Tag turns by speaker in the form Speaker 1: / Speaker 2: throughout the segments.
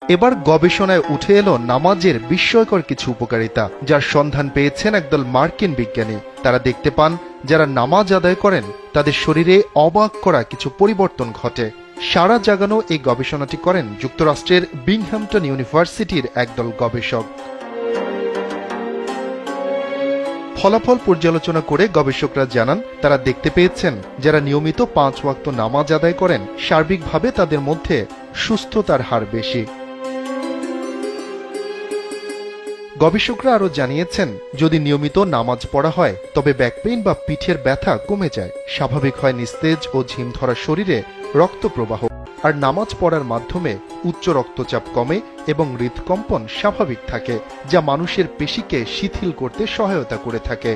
Speaker 1: এবার গবেষণায় উঠে এলো নামাজের বিস্ময়কর কিছু উপকারিতা, যার সন্ধান পেয়েছেন একদল মার্কিন বিজ্ঞানী। তারা দেখতে পান যারা নামাজ আদায় করেন তাদের শরীরে অবাক করা কিছু পরিবর্তন ঘটে। সারা জাগানো এই গবেষণাটি করেন যুক্তরাষ্ট্রের বিংহ্যামটন ইউনিভার্সিটির একদল গবেষক। ফলাফল পর্যালোচনা করে গবেষকরা জানান তারা দেখতে পেয়েছেন যারা নিয়মিত 5 ওয়াক্ত নামাজ আদায় করেন সার্বিকভাবে তাদের মধ্যে সুস্থতার হার বেশি। গবেষকরা আরও জানিয়েছেন যদি নিয়মিত নামাজ পড়া হয় তবে ব্যাকপেইন বা পিঠের ব্যথা কমে যায়, স্বাভাবিক হয় নিস্তেজ ও ঝিম ধরা শরীরে রক্ত প্রবাহ, আর নামাজ পড়ার মাধ্যমে উচ্চ রক্তচাপ কমে এবং হৃদকম্পন স্বাভাবিক থাকে, যা মানুষের পেশিকে শিথিল করতে সহায়তা করে থাকে।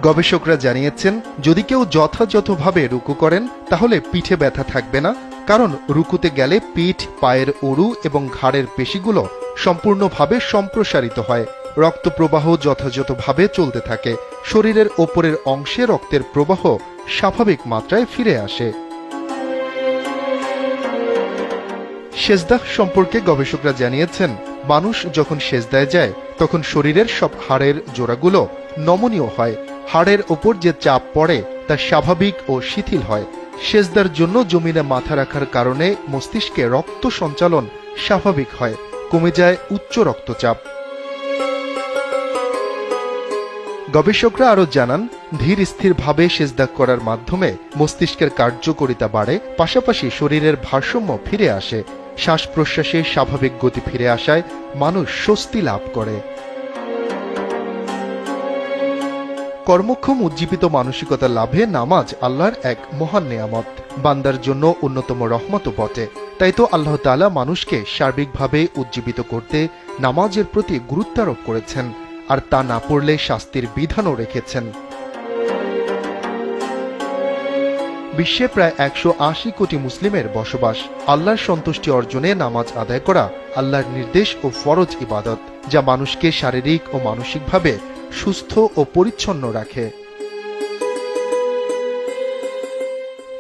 Speaker 1: গবেষকরা জানিয়েছেন যদি কেউ যথাযথভাবে রুকু করেন তাহলে পিঠে ব্যথা থাকবে না, কারণ রুকুতে গেলে পিঠ, পায়ের উরু এবং ঘাড়ের পেশিগুলো সম্পূর্ণভাবে সম্প্রসারিত হয়, রক্ত প্রবাহ যথাযথভাবে চলতে থাকে, শরীরের ওপরের অংশে রক্তের প্রবাহ স্বাভাবিক মাত্রায় ফিরে আসে। সেজদাহ সম্পর্কে গবেষকরা জানিয়েছেন মানুষ যখন সেজদায় যায় তখন শরীরের সব হাড়ের জোড়াগুলো নমনীয় হয়, হাড়ের ওপর যে চাপ পড়ে তা স্বাভাবিক ও শিথিল হয়। সেজদার জন্য জমিনে মাথা রাখার কারণে মস্তিষ্কে রক্ত সঞ্চালন স্বাভাবিক হয়, কমে যায় উচ্চ রক্তচাপ। গবেষকরা আরও জানান ধীর স্থিরভাবে সেজদা করার মাধ্যমে মস্তিষ্কের কার্যকারিতা বাড়ে, পাশাপাশি শরীরের ভারসাম্য ফিরে আসে, শ্বাস প্রশ্বাসে স্বাভাবিক গতি ফিরে আসায় মানুষ স্বস্তি লাভ করে। কর্মক্ষম উজ্জীবিত মানসিকতা লাভে নামাজ আল্লাহর এক মহান নেয়ামত, বান্দার জন্য অন্যতম রহমতও বটে। তাই তো আল্লাহ তাআলা মানুষকে সার্বিকভাবে উজ্জীবিত করতে নামাজের প্রতি গুরুত্ব আরোপ করেছেন, আর তা না পড়লে শাস্তির বিধানও রেখেছেন। বিশ্বে প্রায় 180 কোটি মুসলিমের বসবাস। আল্লাহর সন্তুষ্টি অর্জনে নামাজ আদায় করা আল্লাহর নির্দেশ ও ফরজ ইবাদত, যা মানুষকে শারীরিক ও মানসিকভাবে সুস্থ ও পরিচ্ছন্ন রাখে।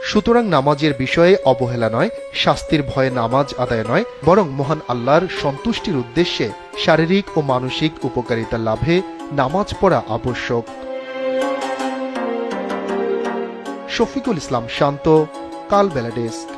Speaker 1: সুতরাং নামাজের বিষয়ে অবহেলা নয়, শাস্তির ভয়ে নামাজ আদায় নয়, বরং মহান আল্লাহর সন্তুষ্টির উদ্দেশ্যে শারীরিক ও মানসিক উপকারিতা লাভে নামাজ পড়া আবশ্যক। শফিকুল ইসলাম শান্ত, কালবেলা ডেস্ক।